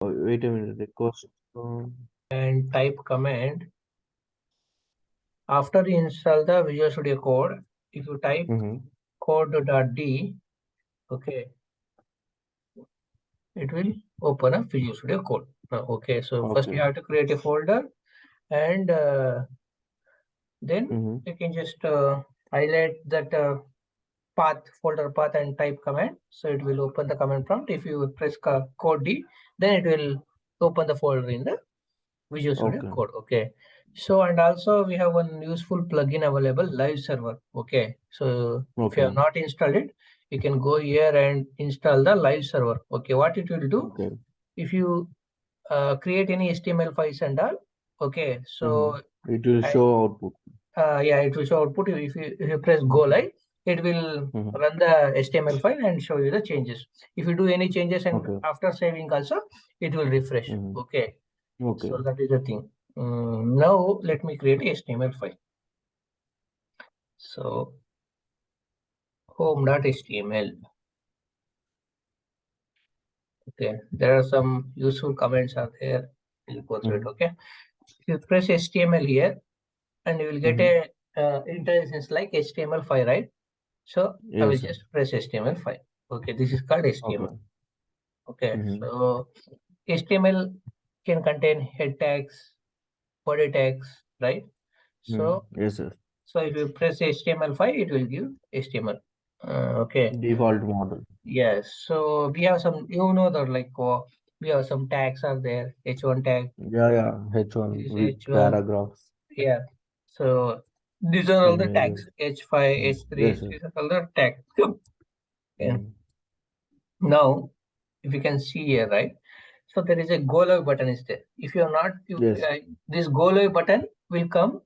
Oh, wait a minute. Request. And type command. After you install the Visual Studio Code, if you type code.d, okay, it will open a Visual Studio Code. Okay, so first you have to create a folder, and then you can just highlight that folder path and type command. So it will open the command prompt. If you press code D, then it will open the folder in the Visual Studio Code. Okay. So, and also we have one useful plugin available, Live Server. Okay. So if you have not installed it, you can go here and install the Live Server. Okay. What it will do, if you create any HTML files and all, okay, so it will show output. Yeah, it will show output. If you press go live, it will run the HTML file and show you the changes. If you do any changes and after saving also, it will refresh. Okay. So that is the thing. Now let me create a HTML file. So home.html. Okay, there are some useful comments are there. We'll go through it. Okay, if you press HTML here, and you will get a intelligence like HTML5, right? So I will just press HTML5. Okay, this is called HTML. Okay, so HTML can contain head tags, body tags, right? So so if you press HTML5, it will give HTML. Okay. Default model. Yes. So we have some, we have some tags are there. H1 tag. Yeah, H1 with H1. paragraphs. Yeah. So these are all the tags. H5, H3. These are all the tags. Okay. Now, if you can see here, right? So there is a go live button is there. If you are not, this go live button will come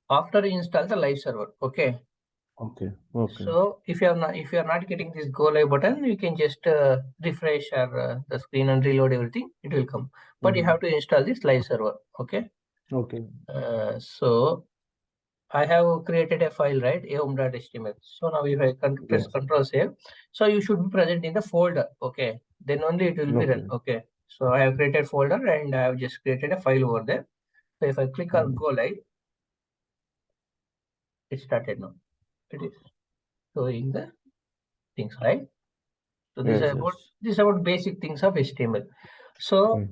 after you install the live server. Okay. Okay. So if you are not getting this go live button, you can just refresh the screen and reload everything. It will come, but you have to install this live server. Okay. Okay. So I have created a file, right? home.html. So now if I press Control Save, so you should be present in the folder. Okay. Then only it will be run. Okay. So I have created folder and I have just created a file over there. So if I click on Go Live, it started now. It is showing the things, right? So this is about basic things of HTML. So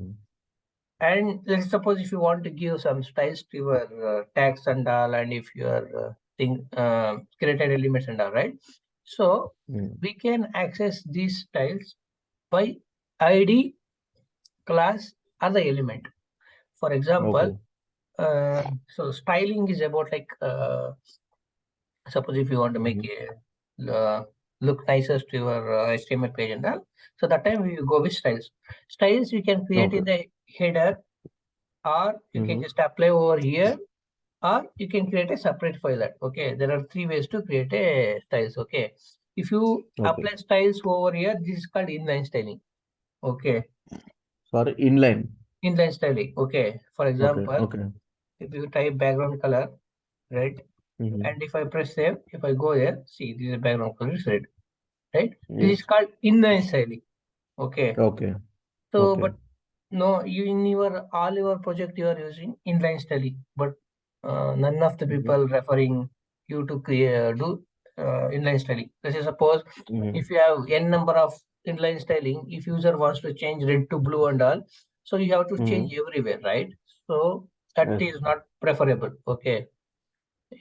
and let's suppose if you want to give some styles to your tags and all, and if your created elements and all, right? So we can access these styles by ID, class, or the element. For example, so styling is about like suppose if you want to make a look nicer to your HTML page and all, so that time we go with styles. Styles you can create in the header, or you can just apply over here, or you can create a separate file. Okay, there are three ways to create a styles. Okay, if you apply styles over here, this is called inline styling. Okay. Sorry, inline styling. Okay, for example, if you type background color red, and if I press save, if I go here, see this is background color is red, right? This is called inline styling. Okay. So but no, you in your all your project you are using inline styling, but none of the people referring you to do inline styling. Let's say suppose if you have n number of inline styling, if user wants to change red to blue and all, so you have to change everywhere, right? So that is not preferable. Okay,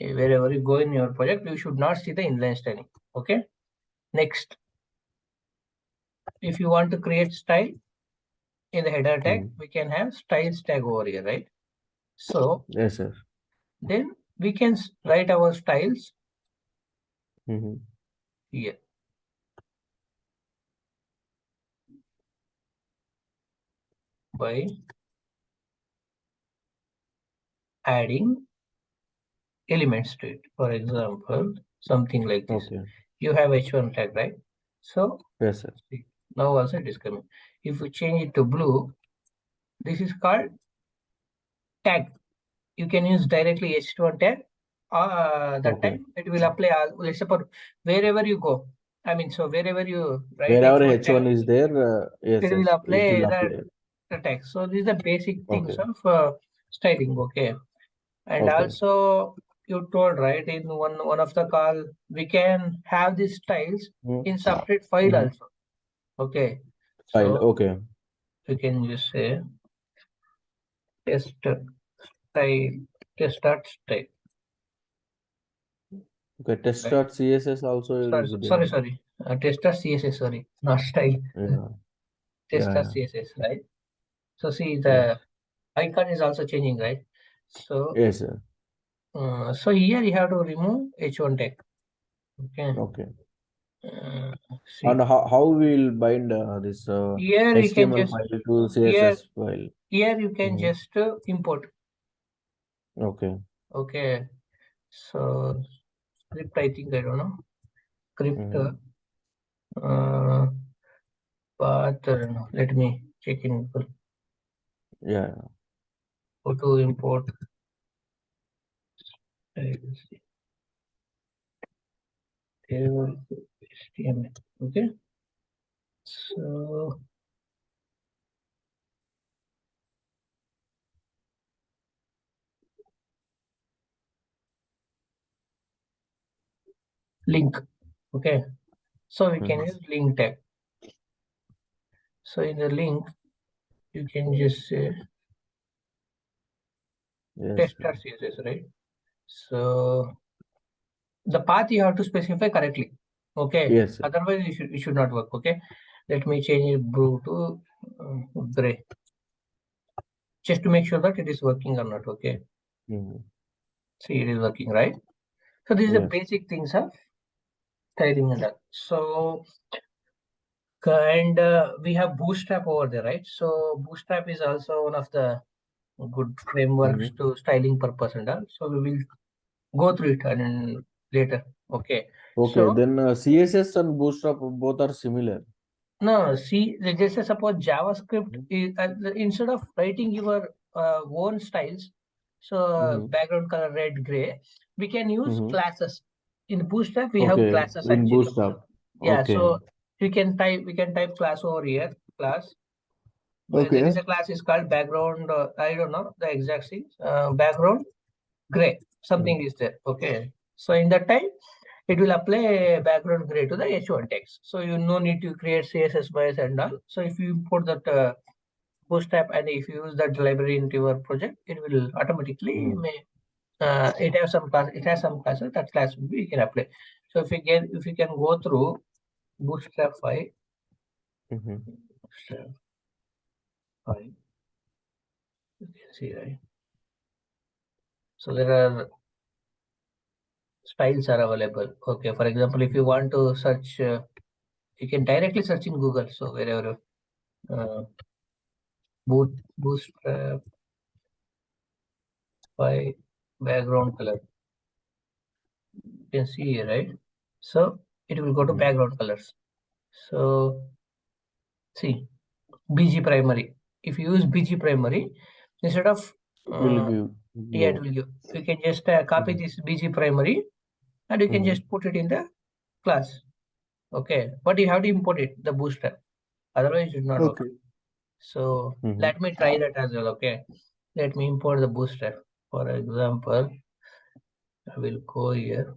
wherever you go in your project, you should not see the inline styling. Okay. Next, if you want to create style in the header tag, we can have styles tag over here, right? So then we can write our styles here. By adding elements to it. For example, something like this. You have H1 tag, right? So see, now also it is coming. If we change it to blue, this is called tag. You can use directly H1 tag. That time it will apply all. Let's suppose wherever you go, I mean, so wherever you write Wherever H1 H1 is there, yes, it will yes, apply it will apply. the text. So these are the basic things Okay. of styling. Okay. And Okay. also you told, right, in one of the call, we can have these styles Mm-hmm. in separate file Mm-hmm. also. Okay. File. So Okay. we can just say test style, test.style. Okay. Right. Test.css also Sorry, is there. sorry. Test.css, sorry, not style. Yeah. Yeah. Yeah. Test.css, right? So see Yes. the icon is also changing, right? So Yes, sir. so here you have to remove h1 tag. Okay. Okay. See And how we'll bind this here you can HTML just file to here CSS file? here you can Mm-hmm. just import. Okay. Okay. So script, I think, I don't know. Script Mm-hmm. path, I don't know. Let me check in Google. Yeah. Go to import. Let's see. HTML. Okay. So link. Okay. So we can Mm-hmm. use link tag. So in the link, you can just say Yes. test.css, right? So the path you have to specify correctly. Okay. Yes, sir. Otherwise, it should not work. Okay. Let me change it blue to gray, just to make sure that it is working or not. Okay. Mm-hmm. See, it is working, right? So these are Yes. basic things of styling and that. So and we have Bootstrap over there, right? So Bootstrap is also one of the good frameworks Mm-hmm. to styling purpose and all. So we will go through it and later. Okay. Okay. So Then CSS and Bootstrap both are similar. no, see, let's say suppose JavaScript Mm-hmm. is instead of writing your own styles, so Mm-hmm. background color red, gray, we can use Mm-hmm. classes. In Bootstrap, we have Okay. classes In actually. Bootstrap. Yeah, Okay. so we can type class over here, class. Where there is Okay. a class is called background. I don't know the exact thing. Background gray, something is there. Okay, so in that time it will apply background gray to the h1 text. So you no need to create css bias and all. So if you import that bootstrap and if you use that library into your project, it will automatically Mm-hmm. it has some class, it has some classes, that class will be, you can apply. So if you can go through bootstrap 5, Mm-hmm. bootstrap 5, you can see, right? So there are styles are available. Okay, for example, if you want to search, you can directly search in Google. So wherever uh, bootstrap by background color, you can see here, right? So it will go to Mm-hmm. background colors. So see BG primary. If you use BG primary instead of It will uh, give yeah, it blue. will give. You can just copy Mm-hmm. this BG primary and you can Mm-hmm. just put it in the class. Okay, but you have to import it the bootstrap. Otherwise, it will not work. Okay. So Mm-hmm. let me try that as well. Okay, let me import the bootstrap. For example, I will go here.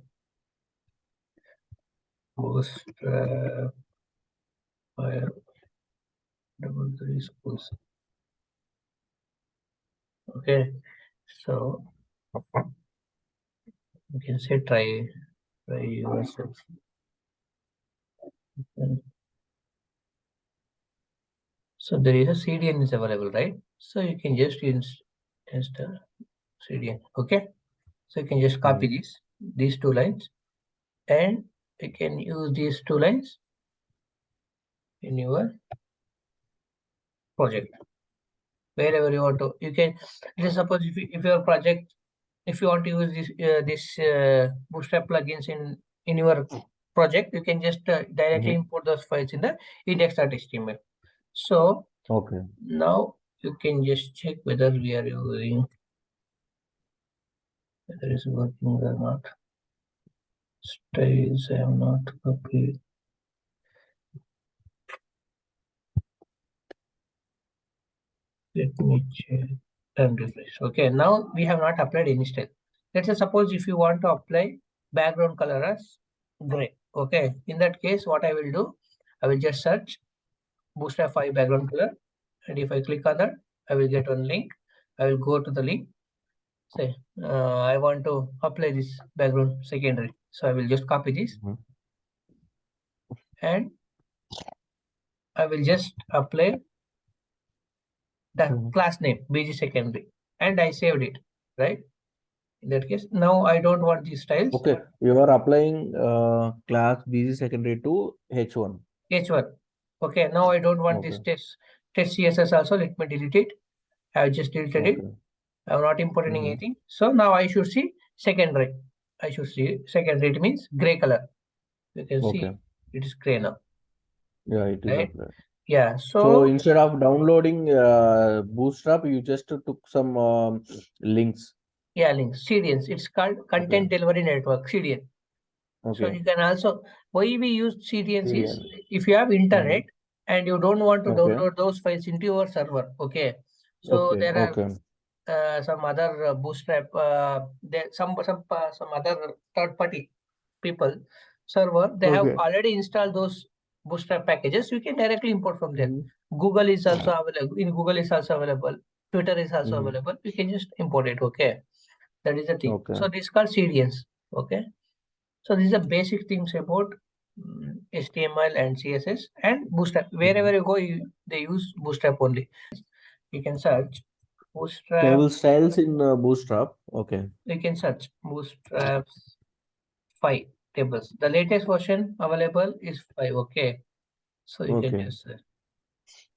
Bootstrap fire double three schools. Okay, so you can say try yourself. And so there is a CDN is available, right? So you can just install CDN. Okay, so you can just copy Mm-hmm. these two lines, and you can use these two lines in your project wherever you want to. You can just suppose if your project, if you want to use this bootstrap plugins in your project, you can just directly Mm-hmm. import those files in the index.html. So Okay. now you can just check whether we are using, whether it's working or not. Styles I have not copied. Let me check and refresh. Okay, now we have not applied any style. Let's say suppose if you want to apply background color as gray. Okay, in that case, what I will do, I will just search Bootstrap 5 background color, and if I click on that, I will get one link. I will go to the link. Say, I want to apply this background secondary. So I will just copy this Mhm. and I will just apply the Mhm. class name BG secondary and I saved it, right? In that case, now I don't want these styles. Okay, you are applying class BC secondary to H1. H1. Okay, now I don't want this Okay, test CSS also. Let me delete it. I have just deleted it. okay. I have not imported Mm-hmm. anything. So now I should see secondary. I should see secondary. It means gray color. You can Okay. see it is gray now, Yeah, it is right? applied. Yeah. So So instead of downloading Bootstrap, you just took some links. yeah, links CDNs. It's called Okay. Content Delivery Network (CDN). So Okay. you can also, why we use CDNs is CDN. if you have Mm-hmm. internet and you don't want to Okay. download those files into your server. Okay. So Okay. there are Okay. some other Bootstrap, there some other third party people server. They have Okay. already installed those Bootstrap packages. You can directly import from there. Mm-hmm. Google is also available. In Google is also available. Twitter is also Mm-hmm. available. You can just import it. Okay, that is the thing. Okay. So this is called CDNs. Okay, so these are basic things about HTML and CSS and Bootstrap. Mm-hmm. Wherever you go, they use Bootstrap only. You can search Bootstrap. Table styles in Bootstrap. Okay. You can search Bootstrap 5 tables. The latest version available is 5. Okay, so you can Okay. just search.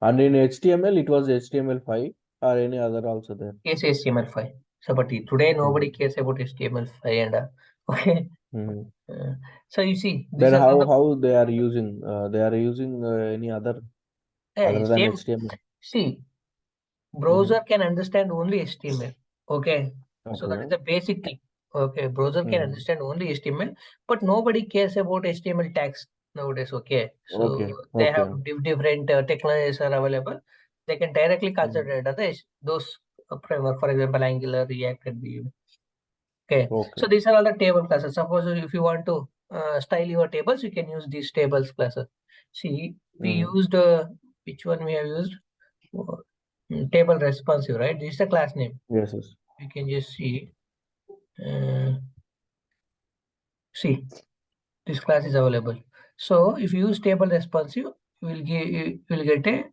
And in HTML, it was HTML5 or any other also there. Yes, HTML5. So, but today nobody Mm-hmm. cares about HTML5 and okay. Mm-hmm. Uh, so you see, these Then are all how they are using? They are using any other than same. HTML. See, Mm-hmm. browser can understand only HTML. Okay, so that is Okay. the basic thing. Okay, browser can Mm-hmm. understand only HTML, but nobody cares about HTML tags nowadays. Okay, so Okay. they have Okay. different technologies are available. They can directly Mm-hmm. consider those framework, for example, Angular, React, and Vue. Okay, Okay. so these are all the table classes. Suppose if you want to style your tables, you can use these tables classes. See, we Mm-hmm. used which one we have used? Uh, Table responsive, right? This is the class name. Yes. Yes. You can just see. Uh, see, this class is available. So if you use table responsive, you will get a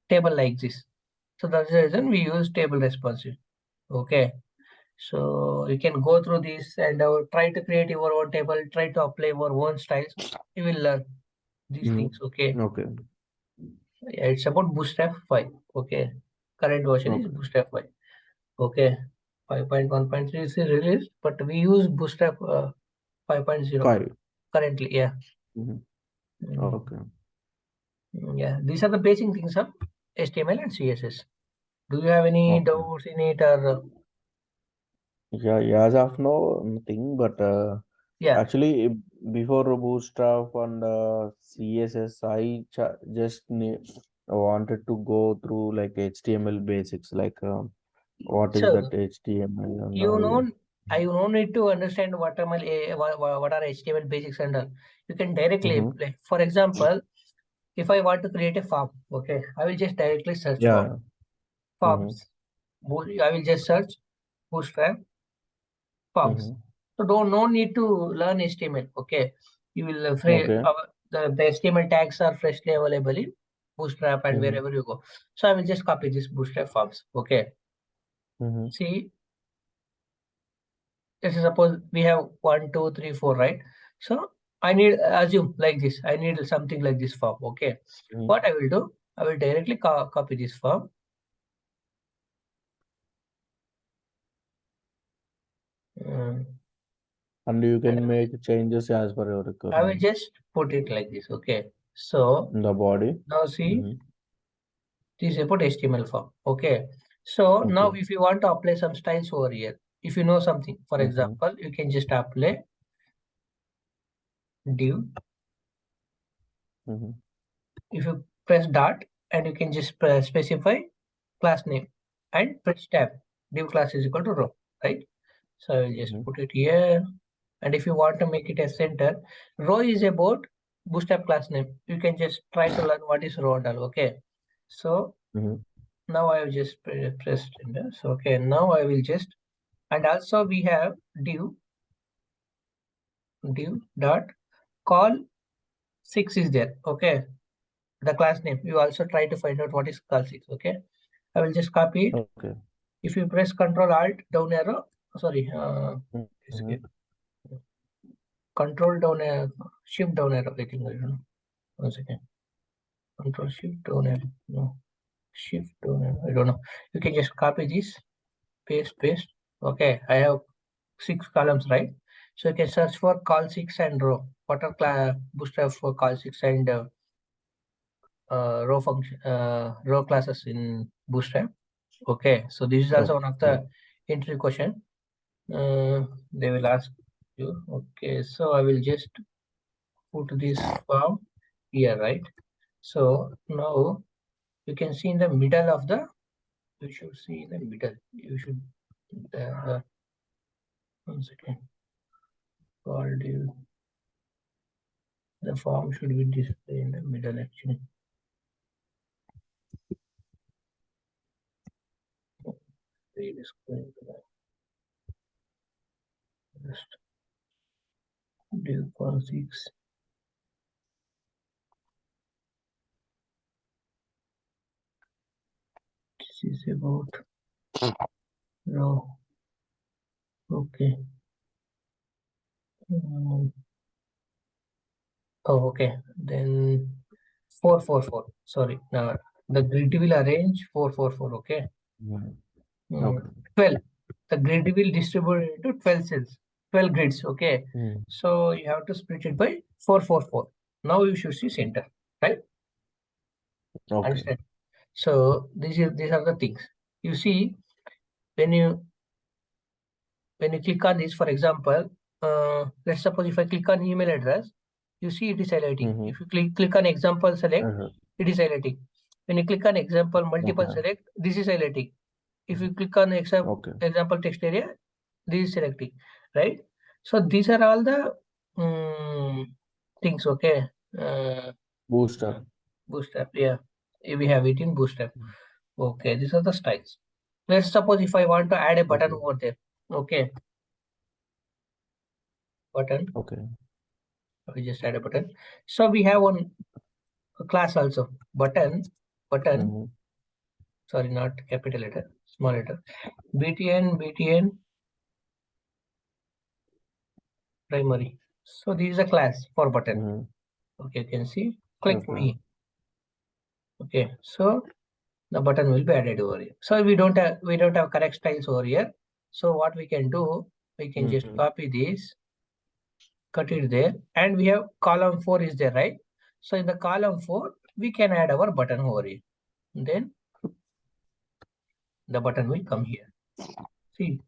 table like this. So that's the reason we use table responsive. Okay. So you can go through this and try to create your own table, try to apply your own styles. You will learn these things. Okay. Mm-hmm. Okay. Yeah, it's about Bootstrap 5. Okay. Current version is Okay. Bootstrap 5. Okay. 5.1.3 is released, but we use Bootstrap 5.0 5. currently. Yeah. Mm-hmm. Mm, Okay. yeah. These are the basic things of HTML and CSS. Do you have any Okay. doubts in it or Yeah, as of now, nothing. But yeah? actually, before Bootstrap and CSS, just wanted to go through like HTML basics, like what is that So HTML and you all. know, I don't need to understand what are HTML basics and all. You can directly Mm-hmm. apply. For example, if I want to create a form, okay, I will just directly search for Yeah. Mm-hmm. forms. I will just search Bootstrap forms. Mm-hmm. So don't no need to learn HTML. Okay, you will Okay. the HTML tags are freshly available in Bootstrap and Mm-hmm. wherever you go. So I will just copy this Bootstrap forms. Okay, Mm-hmm. see, let's suppose we have 1, 2, 3, 4, right? So I need assume like this. I need something like this form. Okay, Mm-hmm. what I will do? I will directly copy this form. Um, And you and can make changes as per your I will requirement just put it like this. Okay, so in the body. now see. Mm-hmm. This is about HTML form. Okay. So now Okay. if you want to apply some styles over here, if you know something, for Mm-hmm. example, you can just apply div. Mm-hmm. If you press dot, and you can just specify class name and press tab. Div class is equal to row, right? So I will just put it here. And if you want to make it a center, row is about bootstrap class name. You can just try to learn what is row and all. Okay. So now I have just pressed enter. So okay, now I will just, and also we have div dot call 6 is there. Okay, the class name. You also try to find out what is call 6. Okay, I will just copy it. Okay. If you press Control Alt down arrow, sorry, escape. Control down arrow, Shift down arrow. I think I don't know. 1 second. Control Shift down arrow. No, Shift down arrow. I don't know. You can just copy this, paste. Okay, I have 6 columns, right? So you can search for call 6 and row. What are bootstrap for call 6 and row function, row classes in bootstrap? Okay, so this is also one of the entry question. They will ask you. Okay, so I will just put this form here, right? So now you can see in the middle of the, you should see in the middle, you should 1 second, called you, the form should be displayed in the middle actually. It is going to that. Just div call 6. This is about row. Okay. Oh, okay. Then 444. Sorry. Now the grid will arrange 444. Okay. Okay. 12. The grid will distribute into 12 cells, 12 grids. Okay. So you have to split it by 444. Now you should see center, right? Okay. Understand? So these are the things. You see, when you click on this, for example, let's suppose if I click on email address, you see it is highlighting. If you click on example select, it is highlighting. When you click on example multiple select, this is highlighting. If you click on example text area, this is selecting, right? So these are all the things. Okay. Bootstrap. Yeah, we have it in Bootstrap. Okay, these are the styles. Let's suppose if I want to add a button over there. Okay. Button. Okay. We just add a button. So we have one class also. Button. Sorry, not capital letter, small letter. btn primary. So this is a class for button. Okay, you can see. Click me. Okay, so the button will be added over here. So we don't have correct styles over here. So what we can do, we can just copy this, cut it there, and we have column 4 is there, right? So in the column 4, we can add our button over here. Then the button will come here. See,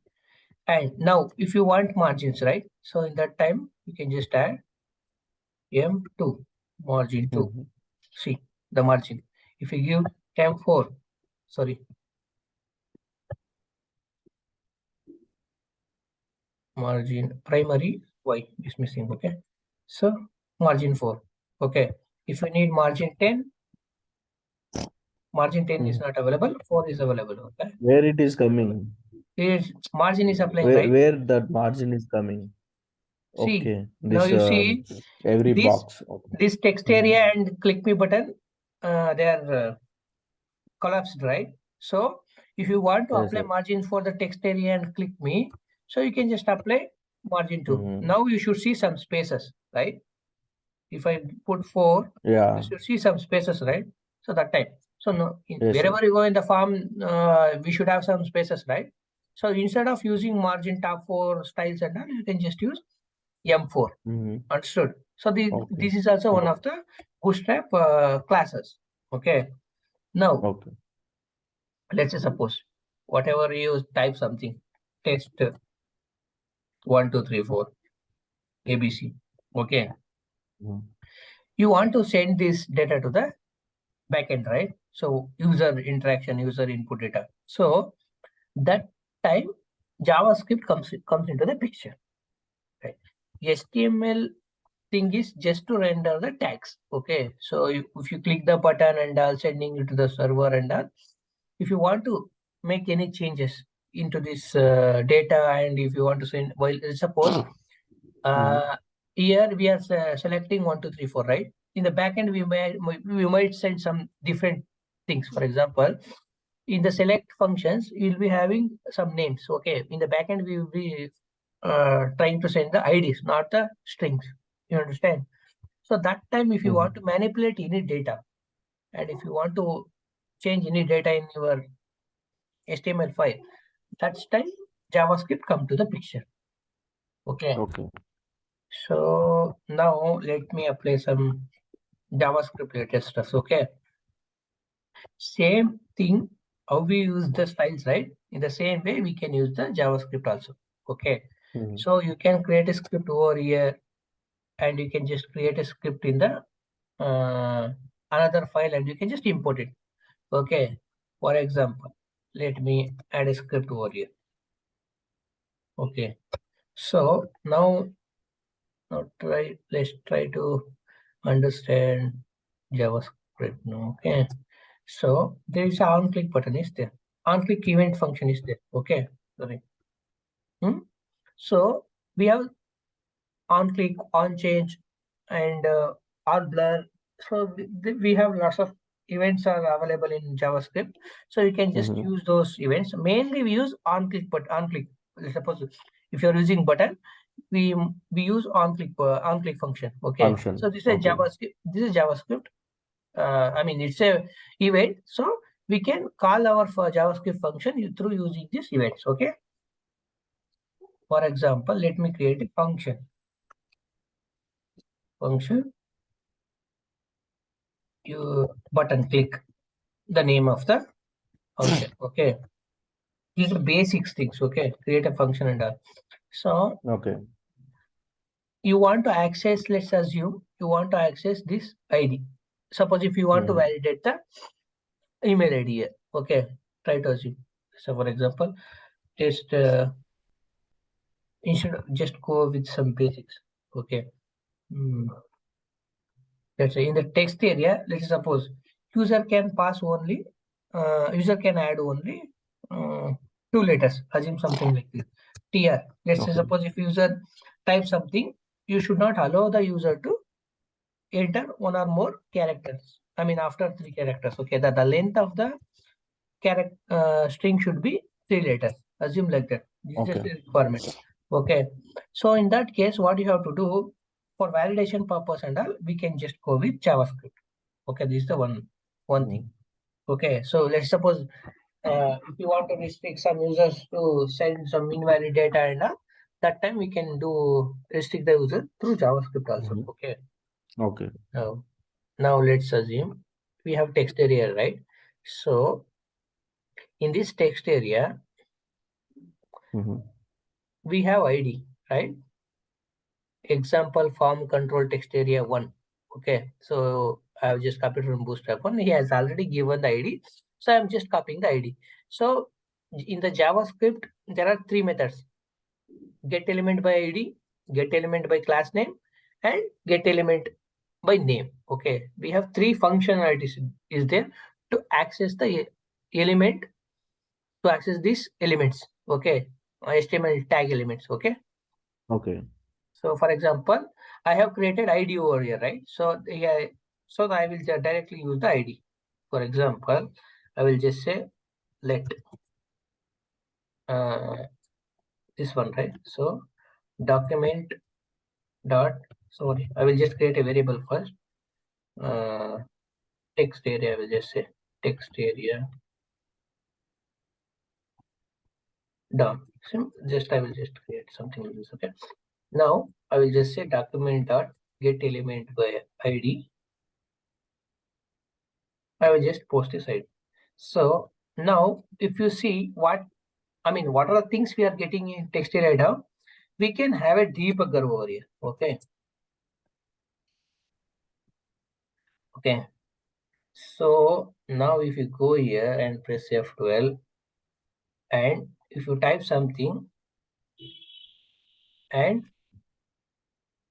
and now if you want margins, right? So in that time, you can just add M2 margin 2. See the margin. If you give M4, sorry, margin primary Y is missing. Okay, so margin 4. Okay, if you need margin 10, margin 10 is not available, 4 is available. Okay, where it is coming? Margin is applying, right? Where that margin is coming? See, okay, now you see every this box. Okay. This text area and click me button, they are collapsed, right? So if you want to apply margin for the text area and click me, so you can just apply margin 2. Now you should see some spaces, right? If I put 4, you should see some spaces, right? So that time. So no, wherever you go in the form, we should have some spaces, right? So instead of using margin top 4 styles and all, you can just use M4. Understood? So this is also one of the Bootstrap classes. Okay. Now, let's say suppose whatever you type something, test 1, 2, 3, 4, ABC. Okay. You want to send this data to the backend, right? So user interaction, user input data. So that time JavaScript comes into the picture. Right. HTML thing is just to render the tags. Okay. So if you click the button and sending it to the server and if you want to make any changes into this data, and if you want to send, well, suppose here we are selecting 1 2 3 4, right? In the backend we might send some different things. For example, in the select functions you'll be having some names. Okay, in the backend we will be trying to send the IDs, not the strings. You understand? So that time, if you want to manipulate any data, and if you want to change any data in your HTML file, that's time JavaScript come to the picture. Okay. Okay. So now let me apply some JavaScript related stuff. Okay. Same thing, how we use the styles, right? In the same way, we can use the JavaScript also. Okay. So you can create a script over here, and you can just create a script in the another file, and you can just import it. Okay. For example, let me add a script over here. Okay. So now let's try to understand JavaScript now. Okay. So there is an on-click button is there. On-click event function is there. Okay. Sorry. So we have on-click, on-change, and on-blur. So we have lots of events are available in JavaScript. So you can just use those events. Mainly we use on-click, but on-click. Suppose if you're using button, we use on-click function. Okay. Function. So this is JavaScript. This is JavaScript. I mean, it's a event. So we can call our JavaScript function through using these events. Okay. For example, let me create a function. You button click the name of the function. Okay. These are basic things. Okay. Create a function and all. So Okay. you want to access, let's assume you want to access this ID. Suppose if you want to validate the email ID here. Okay. Try to assume. So for example, just instead of just go with some basics. Okay. Let's say in the text area, let's suppose user can pass only, user can add only 2 letters. Assume something like this. TR. Let's say suppose if user type something, you should not allow the user to enter 1 or more characters. I mean after 3 characters. Okay, that the length of the character string should be 3 letters. Assume like that. This is just a requirement. Okay. So in that case, what you have to do for validation purpose and all, we can just go with JavaScript. Okay, this is the one thing. Okay, so let's suppose if you want to restrict some users to send some invalid data and all, that time we can do restrict the user through JavaScript also. Okay. Okay. Now let's assume we have text area, right? So in this text area, we have ID, right? Example form control text area 1. Okay, so I have just copied from bootstrap 1. He has already given the ID, so I'm just copying the ID. So in the JavaScript, there are 3 methods: get element by ID, get element by class name, and get element by name. Okay, we have 3 functionalities is there to access the element, to access these elements. Okay, HTML tag elements. Okay. Okay. So for example, I have created ID over here, right? So yeah, so I will directly use the ID. For example, I will just say let this one, right? So document dot, sorry, I will just create a variable first. Text area, I will just say text area dot. So just I will just create something like this. Okay. Now I will just say document dot get element by ID. I will just post this ID. So now if you see what are the things we are getting in text area now, we can have a debugger over here. Okay. Okay. So Now if you go here and press F12, and if you type something, and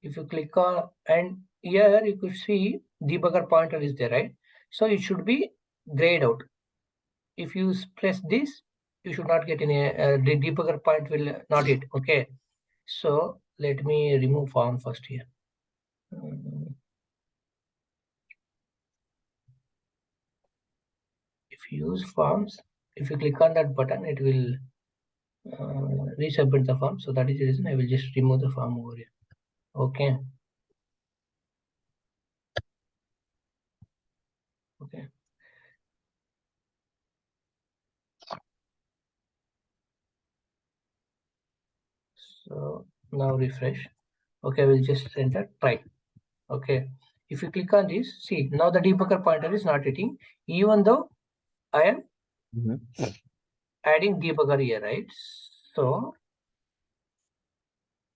if you click on, and here you could see debugger pointer is there, right? So it should be grayed out. If you press this, you should not get any, the debugger point will not hit. Okay, so let me remove form first here. If you use forms, if you click on that button, it will resubmit the form. So that is the reason I will just remove the form over here. Okay. Okay. So now refresh. Okay, we'll just enter try. Okay. If you click on this, see now the debugger pointer is not hitting, even though I am adding debugger here, right? So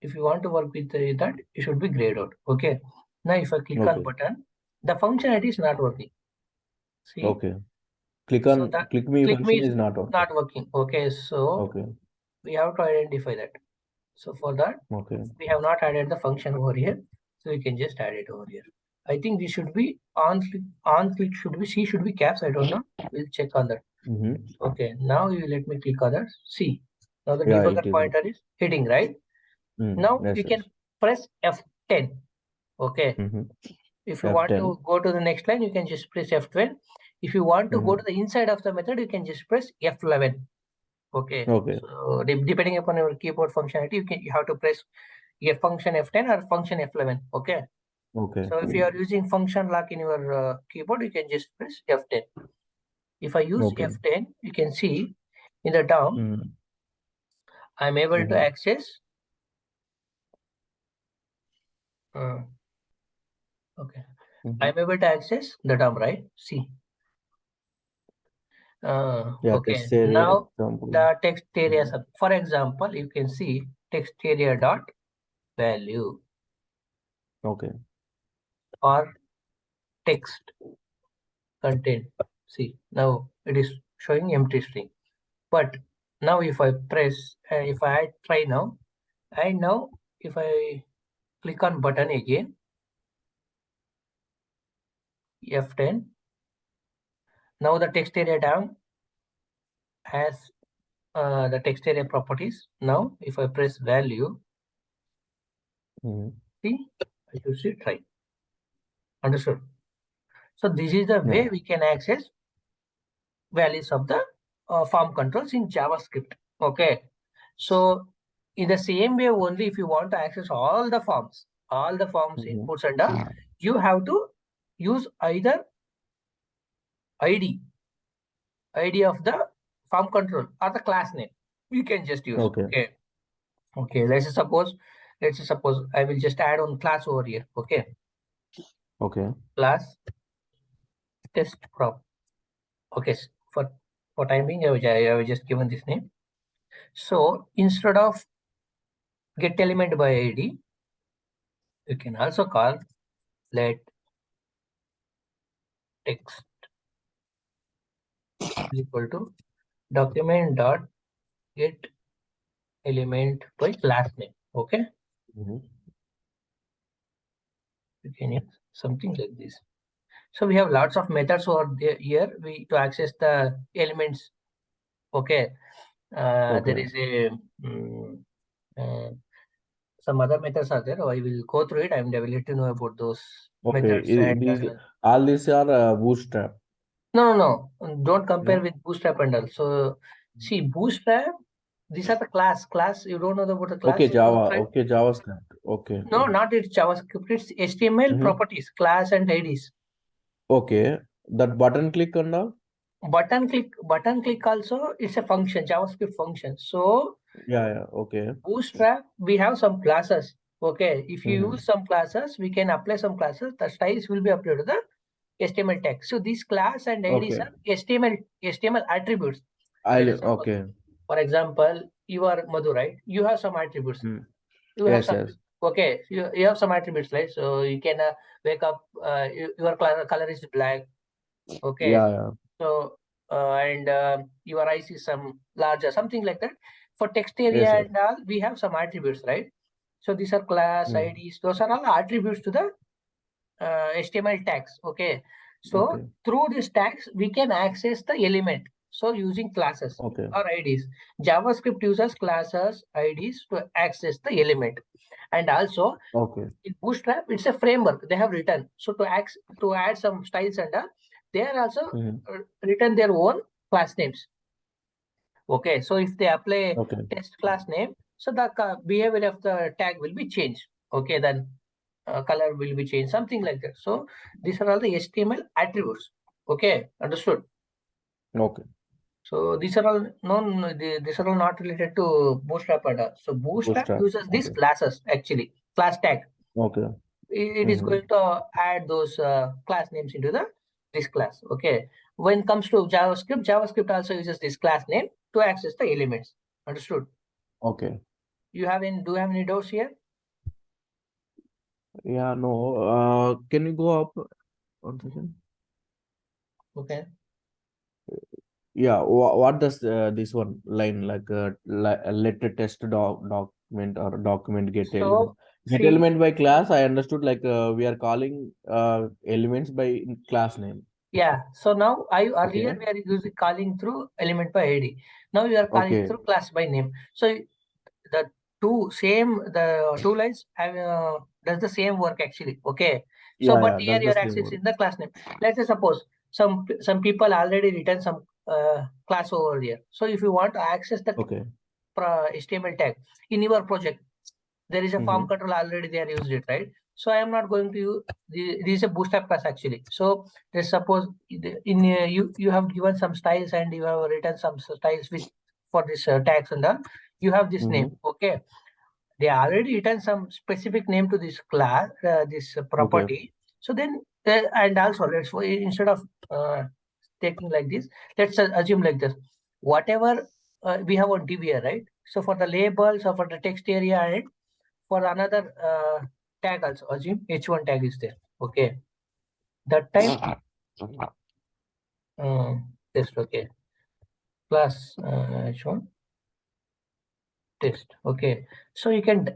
if you want to work with that, it should be grayed out. Okay. Now if I click on button, the functionality is not working. See. Okay. Click me function is not working. Okay. So we have to identify that. So for that, we have not added the function over here. So we can just add it over here. I think this should be on click should be C should be caps. I don't know. We'll check on that. Okay. Now you let me click on that. See. Now the debugger pointer is hitting, right? Now you can press F10. Okay. If you want to go to the next line, you can just press F12. If you want to go to the inside of the method, you can just press F11. Okay. So depending upon your keyboard functionality, you have to press function F10 or function F11. Okay. So if you are using function lock in your keyboard, you can just press F10. If I use F10, you can see in the DOM, I'm able to access. Okay. I'm able to access the DOM, right? See. Okay. Now the text area. For example, you can see text area dot value. Okay. Or text content. See, now it is showing empty string. But now if I press, if I try now, and now if I click on button again, F10, now the text area down has the text area properties. Now if I press value, see, I should see try. Understood? So this is the way we can access values of the form controls in JavaScript. Okay. So in the same way only, if you want to access all the forms inputs and you have to use either ID of the form control or the class name. You can just use. Okay. Okay. Let's suppose I will just add on class over here. Okay. Okay. Class test prop. Okay. For time being, I have just given this name. So instead of get element by ID, you can also call let text is equal to document dot get element by class name. Okay. You can use something like this. So we have lots of methods over here to access the elements. Okay. There is a some other methods are there. I will go through it and I will let you know about those methods. All these are bootstrap. No. Don't compare with bootstrap and all. So see, bootstrap, these are the class. You don't know about the class. Okay, Java. Okay, JavaScript. Okay. No, not it's JavaScript. It's HTML properties, class and IDs. Okay. That button click and all? Button click also, it's a function, JavaScript function. So okay. Bootstrap, we have some classes. Okay. If you use some classes, we can apply some classes. The styles will be applied to the HTML text. So these class and IDs are HTML attributes. Okay. For example, you are Madhu, right? You have some attributes. You have some. Okay, you have some attributes, right? So you can wake up. Your color is black. Okay. So and your eyes is some larger, something like that. For text area Yes, sir. and all, we have some attributes, right? So these are class IDs. Those are all attributes to the HTML tags. Okay. So Okay. through these tags, we can access the element. So using classes Okay. or IDs. JavaScript uses classes, IDs to access the element. And also Okay. in Bootstrap, it's a framework they have written. So to add some styles and all, they are also written their own class names. Okay, so if they apply Okay. test class name, so the behavior of the tag will be changed. Okay, then color will be changed, something like that. So these are all the HTML attributes. Okay, understood. Okay. So these are all these are all not related to Bootstrap at all. So Bootstrap Bootstrap. uses these Okay. classes actually, class tag. Okay. It is going to add those class names into this class. Okay. When it comes to JavaScript also uses this class name to access the elements. Understood? Okay. Do you have any doubts here? Yeah, no. Can you go up 1 second? Okay. Yeah, what does this one line like let the test document or document get element? So Get see, element by class, I understood like we are calling elements by class name. yeah. So now earlier Okay. we are using calling through element by ID. Now we are calling Okay. through class by name. So the two lines have does the same work actually. Okay. So Yeah, but yeah, here that's the you're same accessing word. the class name. Let's say suppose some people already written some class over there. So if you want to access the Okay. HTML tag in your project, there is a form control already they are used it, right? So I am not going to use this is a bootstrap class actually. So let's suppose in you have given some styles and you have written some styles with for this tags and all. You have this name. Okay, they already written some specific name to this class, this Okay. property. So then, and also let's instead of taking like this, let's assume like this. Whatever we have on DBA, right? So for the labels or for the text area and for another tag also, assume H1 tag is there. Okay, that time test. Okay, plus H1 test. Okay, so you can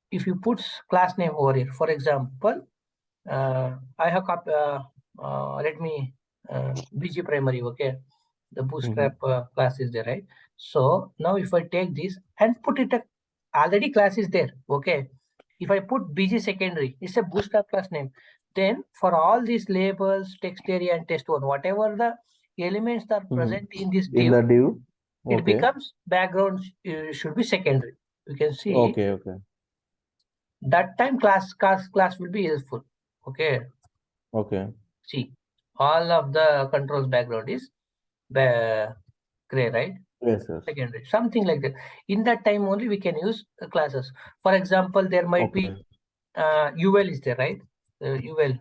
if you put class name over here, for example. I have let me BG primary. Okay, the bootstrap class is there, right? So now if I take this and put it already class is there. Okay, if I put BG secondary, it's a bootstrap class name. Then for all these labels, text area and test one, whatever the elements that are present in this In div, the div. it Okay. becomes background should be secondary. You can see Okay. Okay. that time class will be useful. Okay. Okay. See, all of the controls background is gray, right? Yes, yes. Secondary, something like that. In that time only we can use classes. For example, there might be Okay. UL is there, right? UL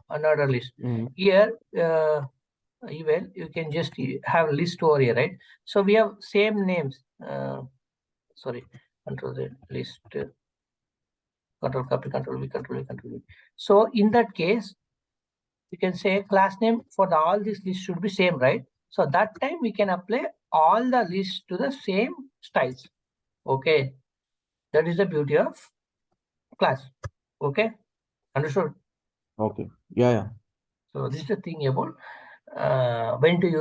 another list. Here UL you can just have a list over here, right? So we have same names. Sorry, control Z list. Control copy, control V, control V, control V. So in that case, you can say class name for all these lists should be same, right? So that time we can apply all the lists to the same styles. Okay, that is the beauty of class. Okay, understood? Okay. Yeah, yeah. So this is the thing about when to use